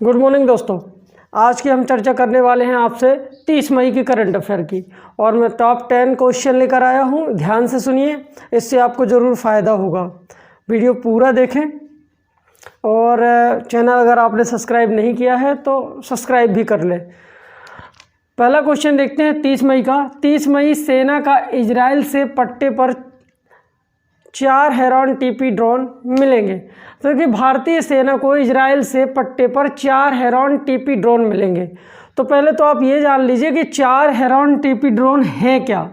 Good morning दोस्तों। आज की हम चर्चा करने वाले हैं आपसे 30 मई की करंट अफेयर की, और मैं टॉप 10 क्वेश्चन लेकर आया हूं। ध्यान से सुनिए, इससे आपको ज़रूर फ़ायदा होगा। वीडियो पूरा देखें और चैनल अगर आपने सब्सक्राइब नहीं किया है तो सब्सक्राइब भी कर लें। पहला क्वेश्चन देखते हैं 30 मई का। 30 मई सेना का इजराइल से पट्टे पर 4 हेरॉन टीपी ड्रोन मिलेंगे। तो कि भारतीय सेना को इजराइल से पट्टे पर 4 हेरॉन टीपी ड्रोन मिलेंगे। तो पहले तो आप ये जान लीजिए कि 4 हेरॉन टीपी ड्रोन हैं क्या।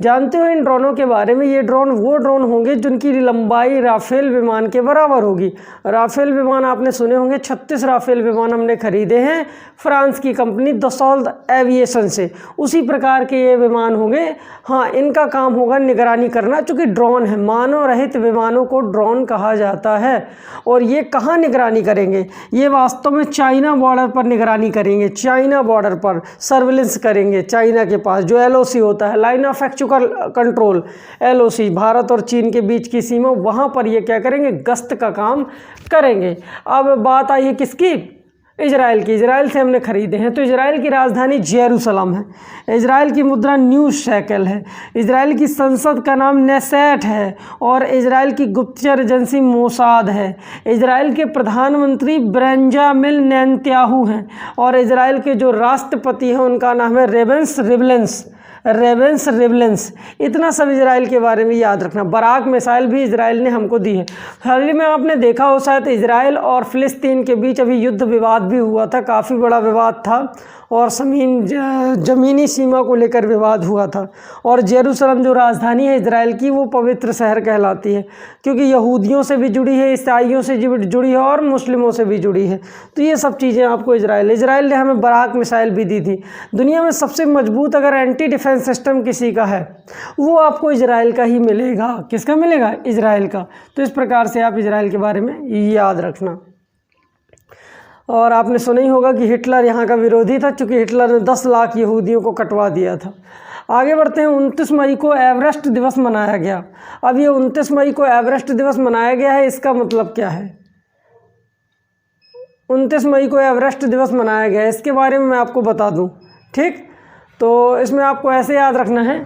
जानते हो इन ड्रोनों के बारे में? ये ड्रोन वो ड्रोन होंगे जिनकी लंबाई राफेल विमान के बराबर होगी। राफेल विमान आपने सुने होंगे, 36 राफेल विमान हमने खरीदे हैं फ्रांस की कंपनी दसॉल्त एविएशन से। उसी प्रकार के ये विमान होंगे। हाँ, इनका काम होगा निगरानी करना, चूँकि ड्रोन है, मानव रहित विमानों को ड्रोन कहा जाता है। और ये कहाँ निगरानी करेंगे? ये वास्तव में चाइना बॉर्डर पर निगरानी करेंगे। चाइना बॉर्डर पर सर्विलेंस करेंगे। चाइना के पास जो LOC होता है, line of actual control, LOC, Bharat और चीन के बीच की सीमा, वहाँ पर ये क्या करेंगे? गश्त का काम करेंगे। अब बात आई है किसकी? इजराइल की। इजराइल से हमने खरीदे हैं। तो इजराइल की राजधानी जेरूसलम है। इजराइल की मुद्रा न्यू शेकेल है। इजराइल की संसद का नाम नेसेट है। और इजराइल की गुप्तचर एजेंसी मोसाद है। इजराइल के प्रधानमंत्री बेंजामिन नेतन्याहू हैं। और इजराइल के जो राष्ट्रपति हैं उनका नाम है रेवेंस रिवलेंस। इतना सब इजराइल के बारे में याद रखना। बराक मिसाइल भी इजराइल ने हमको दी है। हाल ही में आपने देखा हो शायद, इजराइल और फ़िलिस्तीन के बीच अभी युद्ध विवाद भी हुआ था। काफ़ी बड़ा विवाद था और ज़मीनी सीमा को लेकर विवाद हुआ था। और जेरूसलम जो राजधानी है इजराइल की, वो पवित्र शहर कहलाती है, क्योंकि यहूदियों से भी जुड़ी है, ईसाइयों से जुड़ी है और मुस्लिमों से भी जुड़ी है। तो ये सब चीज़ें आपको इजराइल ने हमें बराक मिसाइल भी दी थी। दुनिया में सबसे मजबूत अगर एंटी डिफेंस सिस्टम किसी का है, वो आपको इजराइल का ही मिलेगा। किसका मिलेगा? इजराइल का। तो इस प्रकार से आप इजराइल के बारे में याद रखना। और आपने सुना ही होगा कि हिटलर यहाँ का विरोधी था, क्योंकि हिटलर ने 10 लाख यहूदियों को कटवा दिया था। आगे बढ़ते हैं। 29 मई को एवरेस्ट दिवस मनाया गया। अब ये 29 मई को एवरेस्ट दिवस मनाया गया है, इसका मतलब क्या है? 29 मई को एवरेस्ट दिवस मनाया गया है, इसके बारे में मैं आपको बता दूं। ठीक, तो इसमें आपको ऐसे याद रखना है।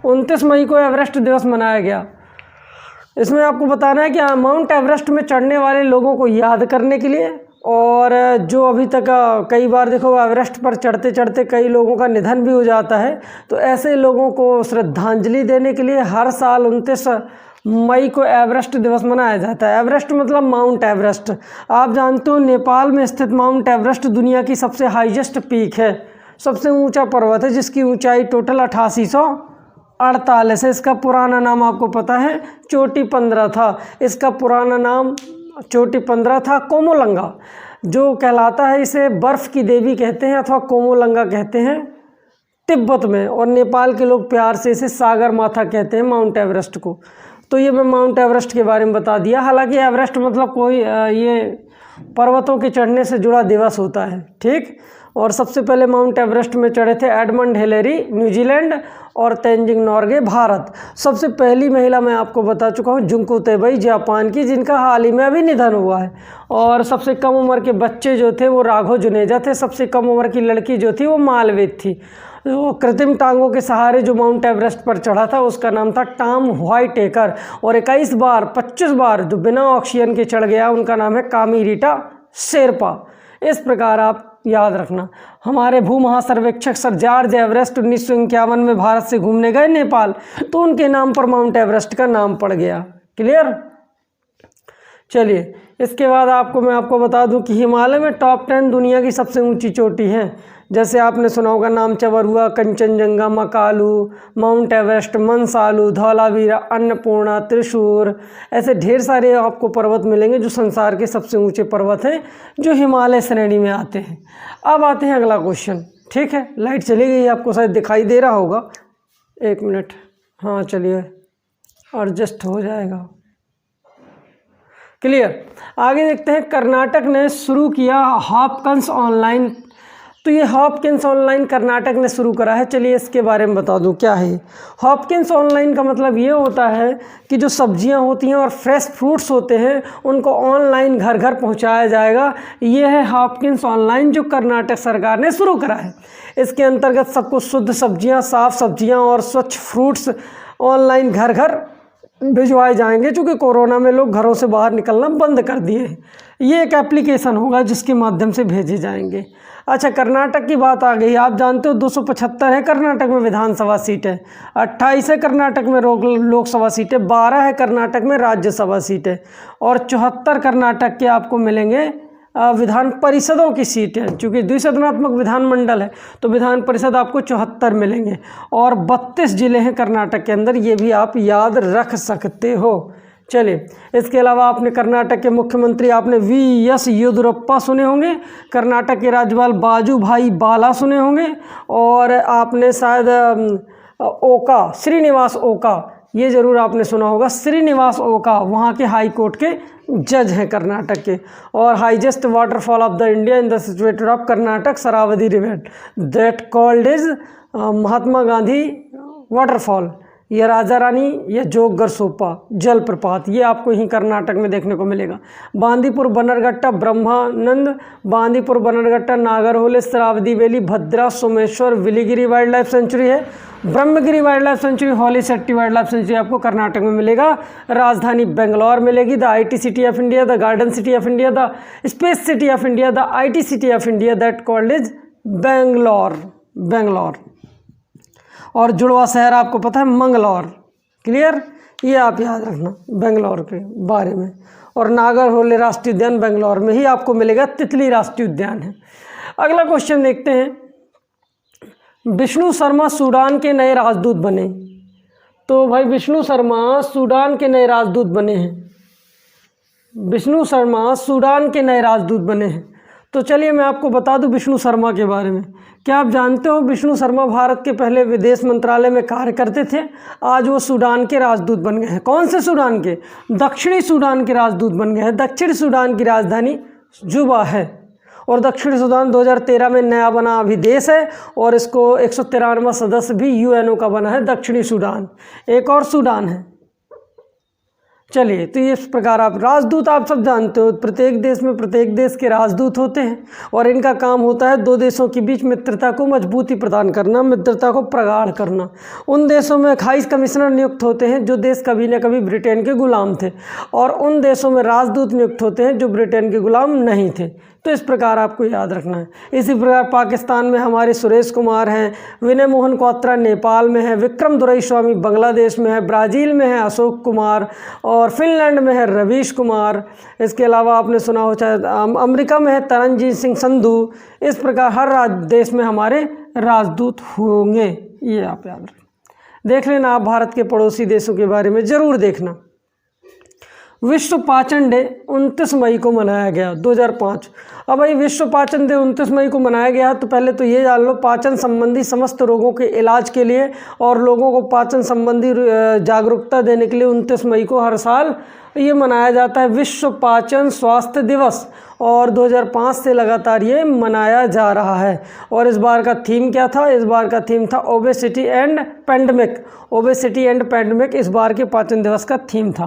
29 मई को एवरेस्ट दिवस मनाया गया। इसमें आपको बताना है कि माउंट एवरेस्ट में चढ़ने वाले लोगों को याद करने के लिए, और जो अभी तक कई बार देखो एवरेस्ट पर चढ़ते चढ़ते कई लोगों का निधन भी हो जाता है, तो ऐसे लोगों को श्रद्धांजलि देने के लिए हर साल 29 मई को एवरेस्ट दिवस मनाया जाता है। एवरेस्ट मतलब माउंट एवरेस्ट। आप जानते हो नेपाल में स्थित माउंट एवरेस्ट दुनिया की सबसे हाईएस्ट पीक है, सबसे ऊंचा पर्वत है, जिसकी ऊंचाई टोटल 8848 है। इसका पुराना नाम आपको पता है? चोटी 15 था। इसका पुराना नाम चोटी 15 था। कोमोलंगा जो कहलाता है, इसे बर्फ़ की देवी कहते हैं अथवा कोमोलंगा कहते हैं तिब्बत में, और नेपाल के लोग प्यार से इसे सागर माथा कहते हैं माउंट एवरेस्ट को। तो ये मैं माउंट एवरेस्ट के बारे में बता दिया। हालांकि एवरेस्ट मतलब कोई ये पर्वतों के चढ़ने से जुड़ा दिवस होता है। ठीक, और सबसे पहले माउंट एवरेस्ट में चढ़े थे एडमंड हिलेरी न्यूजीलैंड और तेंजिंग नोर्गे भारत। सबसे पहली महिला मैं आपको बता चुका हूँ जुंको तेबई जापान की, जिनका हाल ही में अभी निधन हुआ है। और सबसे कम उम्र के बच्चे जो थे वो राघव जुनेजा थे। सबसे कम उम्र की लड़की जो थी वो मालवीय थी। वो कृत्रिम टांगों के सहारे जो माउंट एवरेस्ट पर चढ़ा था उसका नाम था टॉम व्हाइटेकर। और 25 बार जो बिना ऑक्सीजन के चढ़ गया उनका नाम है कामिरीटा शेरपा। इस प्रकार आप याद रखना। हमारे भूमहासर्वेक्षक सर जॉर्ज एवरेस्ट 1951 में भारत से घूमने गए नेपाल, तो उनके नाम पर माउंट एवरेस्ट का नाम पड़ गया। क्लियर? चलिए, इसके बाद मैं आपको बता दूं कि हिमालय में टॉप 10 दुनिया की सबसे ऊंची चोटी हैं। जैसे आपने सुना होगा नाम चवरुआ, कंचनजंगा, मकालू, माउंट एवरेस्ट, मनसालू, धौलावीरा, अन्नपूर्णा, त्रिशूर। ऐसे ढेर सारे आपको पर्वत मिलेंगे जो संसार के सबसे ऊंचे पर्वत हैं, जो हिमालय श्रेणी में आते हैं। अब आते हैं अगला क्वेश्चन। ठीक है, लाइट चली गई, आपको शायद दिखाई दे रहा होगा। 1 मिनट, हाँ चलिए, एडजस्ट हो जाएगा। क्लियर? आगे देखते हैं। कर्नाटक ने शुरू किया हॉपकिंस ऑनलाइन। तो ये हॉपकिंस ऑनलाइन कर्नाटक ने शुरू करा है। चलिए इसके बारे में बता दूं क्या है। हॉपकिंस ऑनलाइन का मतलब ये होता है कि जो सब्जियां होती हैं और फ्रेश फ्रूट्स होते हैं उनको ऑनलाइन घर घर पहुंचाया जाएगा। ये है हॉपकिंस ऑनलाइन जो कर्नाटक सरकार ने शुरू करा है। इसके अंतर्गत सबको शुद्ध सब्जियां, साफ़ सब्जियां और स्वच्छ फ्रूट्स ऑनलाइन घर घर भिजवाए जाएंगे, क्योंकि कोरोना में लोग घरों से बाहर निकलना बंद कर दिए हैं। ये एक एप्लीकेशन होगा जिसके माध्यम से भेजे जाएंगे। अच्छा, कर्नाटक की बात आ गई। आप जानते हो 275 है कर्नाटक में विधानसभा सीटें, 28 है कर्नाटक में लोकसभा सीटें, 12 है कर्नाटक में राज्यसभा सीटें और 74 कर्नाटक के आपको मिलेंगे विधान परिषदों की सीटें। चूँकि द्विसदनात्मक विधानमंडल है तो विधान परिषद आपको 74 मिलेंगे और 32 जिले हैं कर्नाटक के अंदर, ये भी आप याद रख सकते हो। चलिए, इसके अलावा आपने कर्नाटक के मुख्यमंत्री आपने वी.एस. येदियुरप्पा सुने होंगे, कर्नाटक के राज्यपाल बाजूभाई बाला सुने होंगे और आपने शायद ओका, श्रीनिवास ओका, ये ज़रूर आपने सुना होगा। श्रीनिवास ओका वहाँ के हाई कोर्ट के जज हैं कर्नाटक के। और highest waterfall of the India in the situated of Karnataka Sharavati river that called is Mahatma Gandhi waterfall, ये राजा रानी, ये जोगगर सोपा जलप्रपात, ये आपको यहीं कर्नाटक में देखने को मिलेगा। बांदीपुर बन्नरघट्टा ब्रह्मानंद, बांदीपुर बन्नरघट्टा नागरहोले श्रावती वैली भद्रा Someshwar Biligiri wild life sanctuary है। ब्रह्मगिरी वाइल्ड लाइफ सेंचुरी, हॉली सेट्टी वाइल्ड लाइफ सेंचुरी आपको कर्नाटक में मिलेगा। राजधानी बेंगलोर मिलेगी, the IT city of India, the garden city of India, the space city of India, the IT city of India that called is Bangalore. और जुड़वा शहर आपको पता है मंगलौर। क्लियर, ये आप याद रखना बेंगलोर के बारे में। और नागरहोले राष्ट्रीय उद्यान बेंगलोर में ही आपको मिलेगा। तितली राष्ट्रीय उद्यान है। अगला क्वेश्चन देखते हैं। विष्णु शर्मा सूडान के नए राजदूत बने। तो भाई विष्णु शर्मा सूडान के नए राजदूत बने हैं। विष्णु शर्मा सूडान के नए राजदूत बने हैं। तो चलिए मैं आपको बता दूं विष्णु शर्मा के बारे में। क्या आप जानते हो विष्णु शर्मा भारत के पहले विदेश मंत्रालय में कार्य करते थे। आज वो सूडान के राजदूत बन गए हैं। कौन से सूडान के? दक्षिणी सूडान के राजदूत बन गए हैं। दक्षिणी सूडान की राजधानी जुबा है और दक्षिणी सूडान 2013 में नया बना अभी देश है और इसको 193वां सदस्य भी UNO का बना है दक्षिणी सूडान। एक और सूडान है। चलिए, तो इस प्रकार आप राजदूत आप सब जानते हो, प्रत्येक देश में प्रत्येक देश के राजदूत होते हैं और इनका काम होता है दो देशों के बीच मित्रता को मजबूती प्रदान करना, मित्रता को प्रगाढ़ करना। उन देशों में हाई कमिश्नर नियुक्त होते हैं जो देश कभी न कभी ब्रिटेन के गुलाम थे और उन देशों में राजदूत नियुक्त होते हैं जो ब्रिटेन के गुलाम नहीं थे। तो इस प्रकार आपको याद रखना है। इसी प्रकार पाकिस्तान में हमारे सुरेश कुमार हैं, विनय मोहन क्वात्रा नेपाल में है, विक्रम दोरईस्वामी बांग्लादेश में है, ब्राज़ील में है अशोक कुमार और फिनलैंड में है रवीश कुमार। इसके अलावा आपने सुना हो चाहे अमेरिका में है तरनजीत सिंह संधू। इस प्रकार हर देश में हमारे राजदूत होंगे। ये आप याद रखें। देख लेना आप भारत के पड़ोसी देशों के बारे में ज़रूर देखना। विश्व पाचन डे 29 मई को मनाया गया 2005। अब भाई विश्व पाचन डे 29 मई को मनाया गया तो पहले तो ये जान लो पाचन संबंधी समस्त रोगों के इलाज के लिए और लोगों को पाचन संबंधी जागरूकता देने के लिए 29 मई को हर साल ये मनाया जाता है विश्व पाचन स्वास्थ्य दिवस और 2005 से लगातार ये मनाया जा रहा है। और इस बार का थीम क्या था? इस बार का थीम था obesity and pandemic. Obesity and pandemic इस बार के पाचन दिवस का थीम था,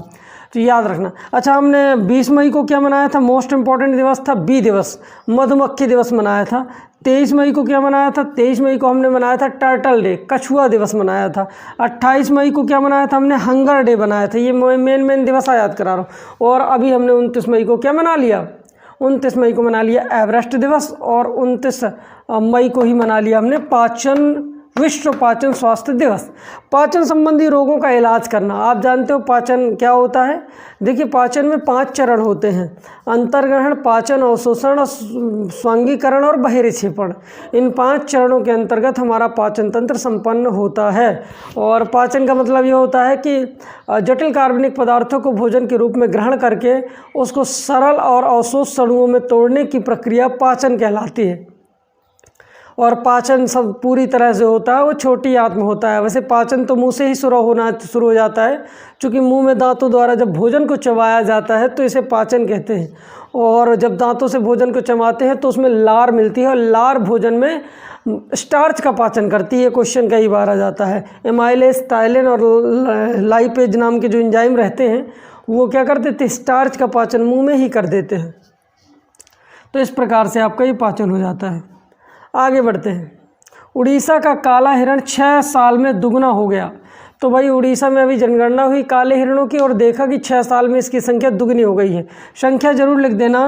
तो याद रखना। अच्छा, हमने 20 मई को क्या मनाया था? मोस्ट इम्पॉर्टेंट दिवस था बी दिवस, मधुमक्खी दिवस मनाया था। 23 मई को क्या मनाया था? 23 मई को हमने मनाया था टर्टल डे, कछुआ दिवस मनाया था। 28 मई को क्या मनाया था? हमने हंगर डे बनाया था। ये मेन दिवस याद करा रहा हूँ। और अभी हमने 29 मई को क्या मना लिया? 29 मई को मना लिया एवरेस्ट दिवस और 29 मई को ही मना लिया हमने विश्व पाचन स्वास्थ्य दिवस। पाचन संबंधी रोगों का इलाज करना। आप जानते हो पाचन क्या होता है? देखिए, पाचन में 5 चरण होते हैं: अंतर्ग्रहण, पाचन, अवशोषण, स्वांगीकरण और बहिर्क्षेपण। इन 5 चरणों के अंतर्गत हमारा पाचन तंत्र संपन्न होता है। और पाचन का मतलब ये होता है कि जटिल कार्बनिक पदार्थों को भोजन के रूप में ग्रहण करके उसको सरल और अवशोष अणुओं में तोड़ने की प्रक्रिया पाचन कहलाती है। और पाचन सब पूरी तरह से होता है वो छोटी आंत में होता है। वैसे पाचन तो मुंह से ही शुरू हो जाता है, क्योंकि मुंह में दांतों द्वारा जब भोजन को चबाया जाता है तो इसे पाचन कहते हैं। और जब दांतों से भोजन को चबाते हैं तो उसमें लार मिलती है, और लार भोजन में स्टार्च का पाचन करती है। क्वेश्चन कई बार आ जाता है। एमाइलेज, टाइलिन और लाइपेज नाम के जो एंजाइम रहते हैं वो क्या करते थे, स्टार्च का पाचन मुंह में ही कर देते हैं। तो इस प्रकार से आपका ये पाचन हो जाता है। आगे बढ़ते हैं। उड़ीसा का काला हिरण 6 साल में दुगना हो गया। तो भाई उड़ीसा में अभी जनगणना हुई काले हिरणों की, और देखा कि 6 साल में इसकी संख्या दुगनी हो गई है। संख्या जरूर लिख देना,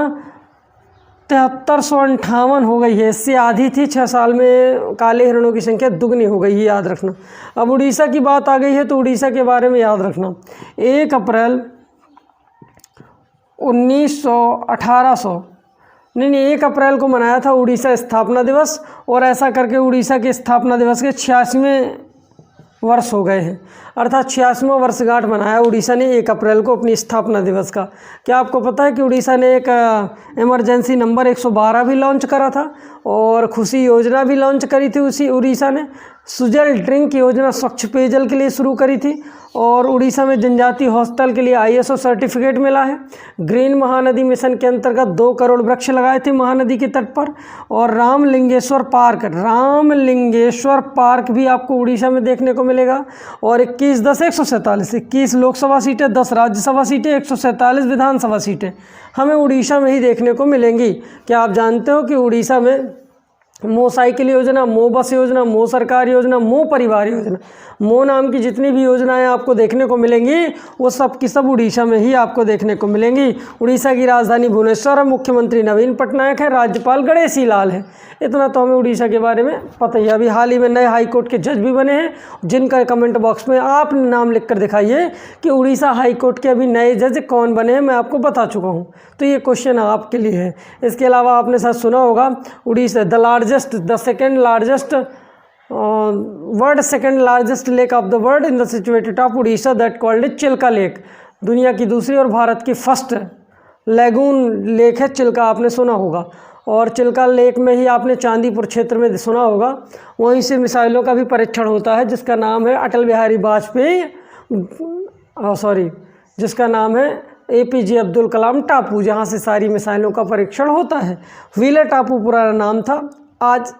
7358 हो गई है। इससे आधी थी, 6 साल में काले हिरणों की संख्या दुगनी हो गई है, याद रखना। अब उड़ीसा की बात आ गई है तो उड़ीसा के बारे में याद रखना। 1 अप्रैल 1 अप्रैल को मनाया था उड़ीसा स्थापना दिवस, और ऐसा करके उड़ीसा के स्थापना दिवस के 86वें वर्ष हो गए हैं। अर्थात 86वां वर्षगांठ मनाया उड़ीसा ने 1 अप्रैल को अपनी स्थापना दिवस का। क्या आपको पता है कि उड़ीसा ने एक इमरजेंसी नंबर 112 भी लॉन्च करा था, और खुशी योजना भी लॉन्च करी थी उसी उड़ीसा ने। सुजल ड्रिंक योजना स्वच्छ पेयजल के लिए शुरू करी थी, और उड़ीसा में जनजातीय हॉस्टल के लिए ISO सर्टिफिकेट मिला है। ग्रीन महानदी मिशन के अंतर्गत 2 करोड़ वृक्ष लगाए थे महानदी के तट पर। और रामलिंगेश्वर पार्क भी आपको उड़ीसा में देखने को मिलेगा। और 21 लोकसभा सीटें, 10 राज्यसभा सीटें, 147 विधानसभा सीटें हमें उड़ीसा में ही देखने को मिलेंगी। क्या आप जानते हो कि उड़ीसा में मो साइकिल योजना, मो बस योजना, मो सरकार योजना, मो परिवार योजना, मो नाम की जितनी भी योजनाएं आपको देखने को मिलेंगी वो सब की सब उड़ीसा में ही आपको देखने को मिलेंगी। उड़ीसा की राजधानी भुवनेश्वर है, मुख्यमंत्री नवीन पटनायक है, राज्यपाल गणेशी लाल है। इतना तो हमें उड़ीसा के बारे में पता ही है। अभी हाल ही में नए हाई कोर्ट के जज भी बने हैं, जिनका कमेंट बॉक्स में आप नाम लिख कर दिखाइए कि उड़ीसा हाई कोर्ट के अभी नए जज कौन बने हैं, मैं आपको बता चुका हूँ। तो ये क्वेश्चन आपके लिए है। इसके अलावा आपने शायद सुना होगा Orissa second largest lake of the world in the situated of Orissa that called is Chilka lake. दुनिया की दूसरी और भारत की फर्स्ट लैगून लेक है चिल्का, आपने सुना होगा। और चिल्का लेक में ही आपने चांदीपुर क्षेत्र में सुना होगा, वहीं से मिसाइलों का भी परीक्षण होता है, जिसका नाम है अटल बिहारी वाजपेयी जिसका नाम है APJ अब्दुल कलाम टापू, जहाँ से सारी मिसाइलों का परीक्षण होता है। व्हीलर टापू पुराना नाम था, आज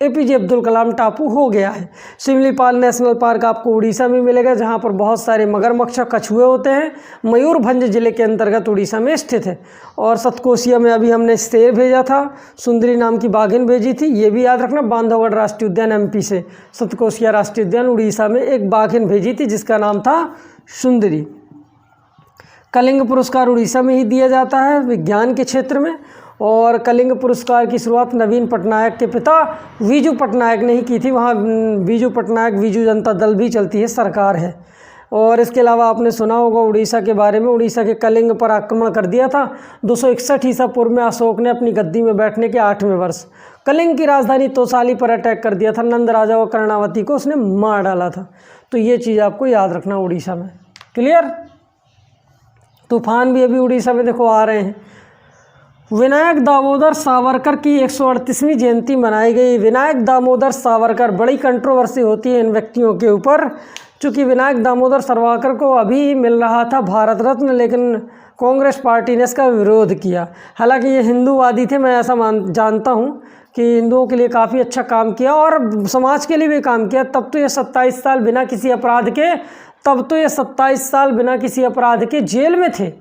APJ अब्दुल कलाम टापू हो गया है। शिमलीपाल नेशनल पार्क आपको उड़ीसा में मिलेगा, जहाँ पर बहुत सारे मगरमच्छ, कछुए होते हैं। मयूरभंज जिले के अंतर्गत उड़ीसा में स्थित है। और सतकोसिया में अभी हमने शेर भेजा था, सुंदरी नाम की बाघिन भेजी थी, ये भी याद रखना। बांधवगढ़ राष्ट्रीय उद्यान MP से सतकोसिया राष्ट्रीय उद्यान उड़ीसा में एक बाघिन भेजी थी जिसका नाम था सुंदरी। कलिंग पुरस्कार उड़ीसा में ही दिया जाता है विज्ञान के क्षेत्र में। और कलिंग पुरस्कार की शुरुआत नवीन पटनायक के पिता बीजू पटनायक ने ही की थी। वहाँ बीजू पटनायक, बीजू जनता दल भी चलती है, सरकार है। और इसके अलावा आपने सुना होगा उड़ीसा के बारे में, उड़ीसा के कलिंग पर आक्रमण कर दिया था 261 ईसा पूर्व में अशोक ने अपनी गद्दी में बैठने के 8वें वर्ष। कलिंग की राजधानी तोसाली पर अटैक कर दिया था, नंद राजा व कर्णावती को उसने मार डाला था। तो ये चीज़ आपको याद रखना उड़ीसा में। क्लियर? तूफान भी अभी उड़ीसा में देखो आ रहे हैं। विनायक दामोदर सावरकर की 138वीं जयंती मनाई गई। विनायक दामोदर सावरकर, बड़ी कंट्रोवर्सी होती है इन व्यक्तियों के ऊपर, चूँकि विनायक दामोदर सावरकर को अभी मिल रहा था भारत रत्न, लेकिन कांग्रेस पार्टी ने इसका विरोध किया। हालांकि ये हिंदूवादी थे, मैं ऐसा जानता हूँ कि हिंदुओं के लिए काफ़ी अच्छा काम किया और समाज के लिए भी काम किया। तब तो ये 27 साल बिना किसी अपराध के जेल में थे।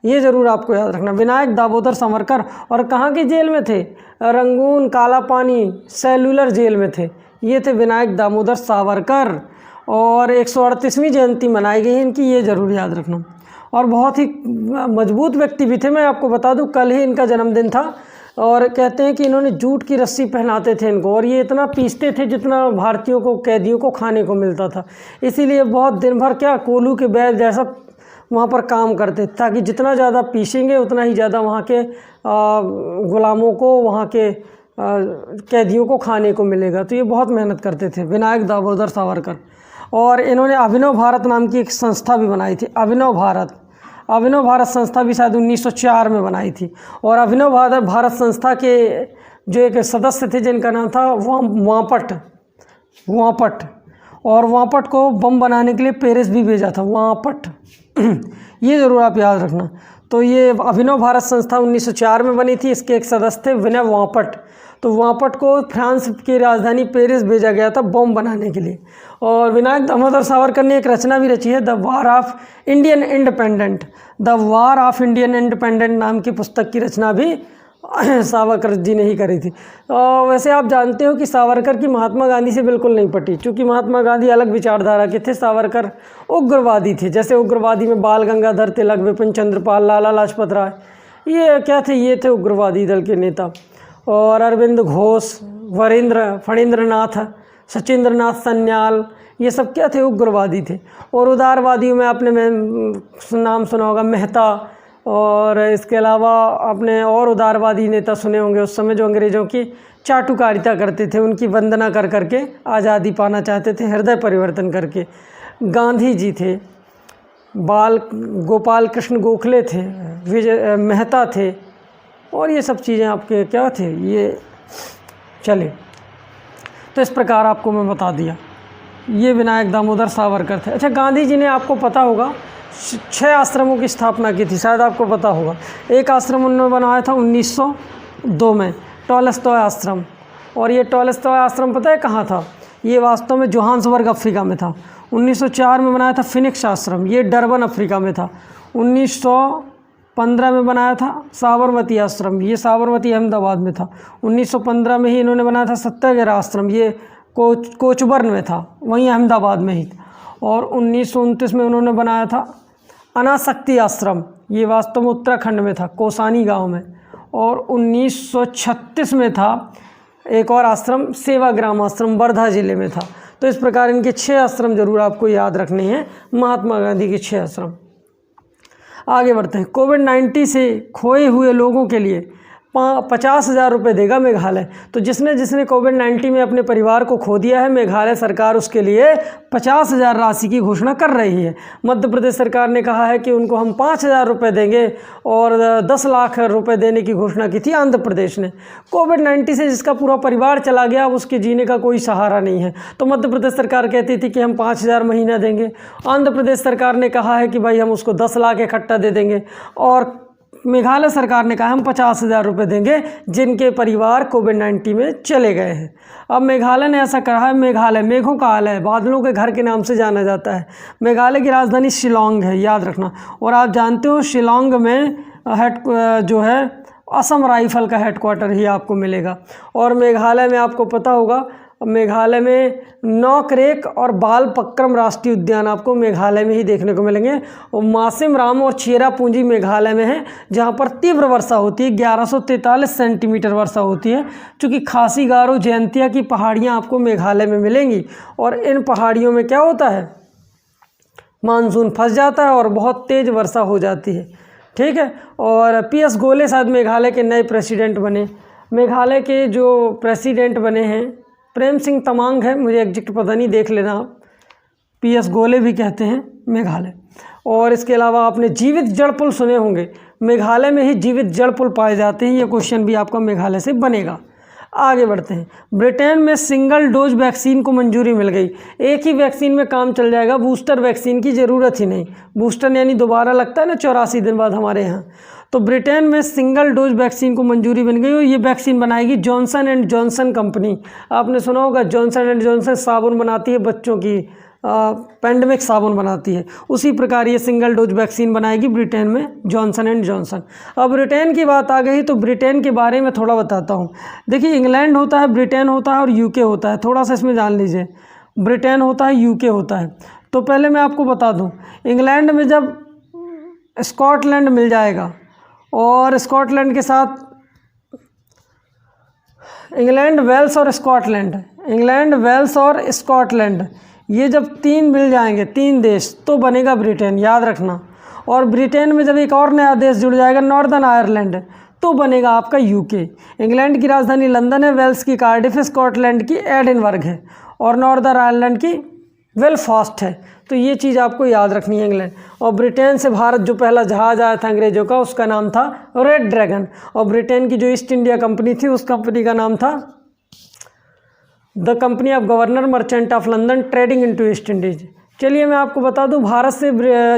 ये ज़रूर आपको याद रखना। विनायक दामोदर सावरकर और कहाँ के जेल में थे? रंगून, काला पानी, सेलुलर जेल में थे। ये थे विनायक दामोदर सावरकर। और 138वीं जयंती मनाई गई इनकी, ये ज़रूर याद रखना। और बहुत ही मजबूत व्यक्ति भी थे। मैं आपको बता दूं, कल ही इनका जन्मदिन था। और कहते हैं कि इन्होंने जूट की रस्सी पहनाते थे इनको, और ये इतना पीसते थे जितना भारतीयों को, कैदियों को खाने को मिलता था। इसीलिए बहुत दिन भर कोलू के बैल जैसा वहाँ पर काम करते, ताकि जितना ज़्यादा पीसेंगे उतना ही ज़्यादा वहाँ के गुलामों को, वहाँ के कैदियों को खाने को मिलेगा। तो ये बहुत मेहनत करते थे विनायक दामोदर सावरकर। और इन्होंने अभिनव भारत नाम की एक संस्था भी बनाई थी। अभिनव भारत संस्था भी शायद 1904 में बनाई थी। और अभिनव भारत संस्था के जो एक सदस्य थे जिनका नाम था वापट, और वापट को बम बनाने के लिए पेरिस भी भेजा था, वापट। ये ज़रूर आप याद रखना। तो ये अभिनव भारत संस्था 1904 में बनी थी, इसके एक सदस्य थे विनय वापट। तो वापट को फ्रांस की राजधानी पेरिस भेजा गया था बम बनाने के लिए। और विनायक दामोदर सावरकर ने एक रचना भी रची है, the war of Indian independent नाम की पुस्तक की रचना भी सावरकर जी ने ही करी थी। वैसे आप जानते हो कि सावरकर की महात्मा गांधी से बिल्कुल नहीं पटी, क्योंकि महात्मा गांधी अलग विचारधारा के थे, सावरकर उग्रवादी थे। जैसे उग्रवादी में बाल गंगाधर तिलक, विपिन चंद्रपाल, लाला लाजपत राय, ये क्या थे, ये थे उग्रवादी दल के नेता। और अरविंद घोष, फणींद्रनाथ, सचिंद्रनाथ सन्याल, ये सब क्या थे, उग्रवादी थे। और उदारवादियों में आपने नाम सुना होगा मेहता, और इसके अलावा आपने और उदारवादी नेता सुने होंगे उस समय जो अंग्रेज़ों की चाटुकारिता करते थे, उनकी वंदना कर करके आज़ादी पाना चाहते थे हृदय परिवर्तन करके। गांधी जी थे, गोपाल कृष्ण गोखले थे, विजय मेहता थे, और ये सब चीज़ें आपके क्या थे, ये चले। तो इस प्रकार आपको मैं बता दिया, ये विनायक दामोदर सावरकर थे। अच्छा, गांधी जी ने, आपको पता होगा, 6 आश्रमों की स्थापना की थी, शायद आपको पता होगा। एक आश्रम उन्होंने बनाया था 1902 में, टॉलस्टॉय आश्रम। और ये टॉलस्टॉय आश्रम पता है कहाँ था, ये वास्तव में जोहान्सबर्ग अफ्रीका में था। 1904 में बनाया था फिनिक्स आश्रम, ये डरबन अफ्रीका में था। 1915 में बनाया था साबरमती आश्रम, ये साबरमती अहमदाबाद में था। 1915 में ही इन्होंने बनाया था सत्याग्रह आश्रम, ये कोचबर्न में था, वहीं अहमदाबाद में ही। और 1929 में उन्होंने बनाया था अनासक्ति आश्रम, ये वास्तव में उत्तराखंड में था, कौसानी गांव में। और 1936 में था एक और आश्रम, सेवाग्राम आश्रम, वर्धा ज़िले में था। तो इस प्रकार इनके 6 आश्रम जरूर आपको याद रखने हैं, महात्मा गांधी के 6 आश्रम। आगे बढ़ते हैं। कोविड-19 से खोए हुए लोगों के लिए 50,000 रुपये देगा मेघालय। तो जिसने कोविड-19 में अपने परिवार को खो दिया है, मेघालय सरकार उसके लिए 50,000 राशि की घोषणा कर रही है। मध्य प्रदेश सरकार ने कहा है कि उनको हम 5,000 रुपये देंगे, और 10 लाख रुपए देने की घोषणा की थी आंध्र प्रदेश ने। कोविड-19 से जिसका पूरा परिवार चला गया, अब उसके जीने का कोई सहारा नहीं है। तो मध्य प्रदेश सरकार कहती थी कि हम 5,000 महीना देंगे, आंध्र प्रदेश सरकार ने कहा है कि भाई हम उसको 10 लाख इकट्ठा दे देंगे, और मेघालय सरकार ने कहा हम 50,000 रुपये देंगे जिनके परिवार कोविड-19 में चले गए हैं। अब मेघालय ने ऐसा कहा है, मेघालय मेघों का हाल है, बादलों के घर के नाम से जाना जाता है। मेघालय की राजधानी शिलांग है, याद रखना। और आप जानते हो शिलांग में जो है असम राइफल का हेडक्वार्टर ही आपको मिलेगा। और मेघालय में आपको पता होगा, मेघालय में नौकरेक और बालपक्रम राष्ट्रीय उद्यान आपको मेघालय में ही देखने को मिलेंगे। और मासिम राम और चेरापूंजी मेघालय में है, जहाँ पर तीव्र वर्षा होती है, 1143 सेंटीमीटर वर्षा होती है। चूँकि खासी गारो जयंतिया की पहाड़ियाँ आपको मेघालय में मिलेंगी, और इन पहाड़ियों में क्या होता है, मानसून फंस जाता है और बहुत तेज़ वर्षा हो जाती है, ठीक है। और PS गोले शायद मेघालय के नए प्रेसिडेंट बने। मेघालय के जो प्रेसिडेंट बने हैं प्रेम सिंह तमांग है, मुझे एग्जैक्ट पता नहीं, देख लेना आप। PS गोले भी कहते हैं मेघालय। और इसके अलावा आपने जीवित जड़ पुल सुने होंगे, मेघालय में ही जीवित जड़ पुल पाए जाते हैं। ये क्वेश्चन भी आपका मेघालय से बनेगा। आगे बढ़ते हैं। ब्रिटेन में सिंगल डोज वैक्सीन को मंजूरी मिल गई। एक ही वैक्सीन में काम चल जाएगा, बूस्टर वैक्सीन की ज़रूरत ही नहीं। बूस्टर यानी दोबारा लगता है ना 84 दिन बाद हमारे यहाँ। तो ब्रिटेन में सिंगल डोज वैक्सीन को मंजूरी मिल गई, और ये वैक्सीन बनाएगी जॉनसन एंड जॉनसन कंपनी। आपने सुना होगा जॉनसन एंड जॉनसन साबुन बनाती है, बच्चों की पैंडेमिक साबुन बनाती है। उसी प्रकार ये सिंगल डोज वैक्सीन बनाएगी ब्रिटेन में जॉनसन एंड जॉनसन। अब ब्रिटेन की बात आ गई तो ब्रिटेन के बारे में थोड़ा बताता हूँ। देखिए, इंग्लैंड होता है, ब्रिटेन होता है और UK होता है। थोड़ा सा इसमें जान लीजिए, ब्रिटेन होता है, UK होता है। तो पहले मैं आपको बता दूँ, इंग्लैंड में जब स्कॉटलैंड मिल जाएगा, और स्कॉटलैंड के साथ इंग्लैंड, वेल्स और स्कॉटलैंड, इंग्लैंड, वेल्स और स्कॉटलैंड, ये जब 3 मिल जाएंगे, 3 देश, तो बनेगा ब्रिटेन, याद रखना। और ब्रिटेन में जब एक और नया देश जुड़ जाएगा, नॉर्दर्न आयरलैंड, तो बनेगा आपका UK। इंग्लैंड की राजधानी लंदन है, वेल्स की कार्डिफ, स्कॉटलैंड की एडिनबर्ग है, और नॉर्दर्न आयरलैंड की बेलफास्ट है। तो ये चीज़ आपको याद रखनी है इंग्लैंड। और ब्रिटेन से भारत जो पहला जहाज़ आया था अंग्रेज़ों का, उसका नाम था रेड ड्रैगन। और ब्रिटेन की जो ईस्ट इंडिया कंपनी थी, उस कंपनी का नाम था the company of governor merchant of London trading into east Indies. चलिए मैं आपको बता दूं, भारत से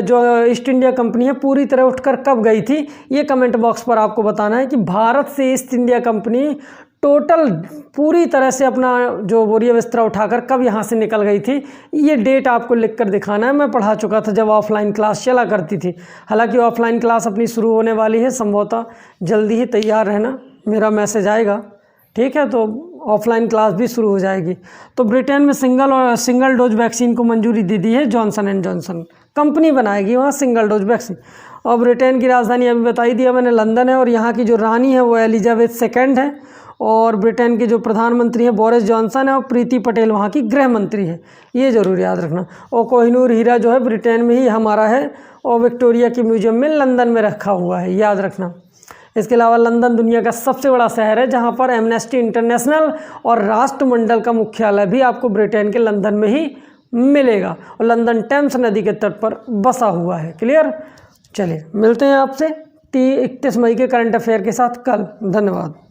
जो ईस्ट इंडिया कंपनी है पूरी तरह उठकर कब गई थी, ये कमेंट बॉक्स पर आपको बताना है कि भारत से ईस्ट इंडिया कंपनी टोटल पूरी तरह से अपना जो बोरिया बिस्तरा उठाकर कब यहाँ से निकल गई थी, ये डेट आपको लिख कर दिखाना है। मैं पढ़ा चुका था जब ऑफलाइन क्लास चला करती थी। हालांकि ऑफलाइन क्लास अपनी शुरू होने वाली है, संभवतः जल्दी ही तैयार रहना, मेरा मैसेज आएगा, ठीक है। तो ऑफलाइन क्लास भी शुरू हो जाएगी। तो ब्रिटेन में सिंगल डोज वैक्सीन को मंजूरी दे दी है जॉनसन एंड जॉनसन कंपनी बनाएगी वहाँ सिंगल डोज वैक्सीन। और ब्रिटेन की राजधानी अभी बता ही दिया मैंने, लंदन है। और यहाँ की जो रानी है वो एलिजाबेथ सेकंड है। और ब्रिटेन के जो प्रधानमंत्री हैं बोरिस जॉनसन है। और प्रीति पटेल वहाँ की गृह मंत्री है, ये ज़रूर याद रखना। और कोहिनूर हीरा जो है ब्रिटेन में ही हमारा है और विक्टोरिया की म्यूजियम में लंदन में रखा हुआ है, याद रखना। इसके अलावा लंदन दुनिया का सबसे बड़ा शहर है, जहाँ पर एमनेस्टी इंटरनेशनल और राष्ट्रमंडल का मुख्यालय भी आपको ब्रिटेन के लंदन में ही मिलेगा। और लंदन टेम्स नदी के तट पर बसा हुआ है। क्लियर? चलिए मिलते हैं आपसे 31 मई के करंट अफेयर के साथ कल। धन्यवाद।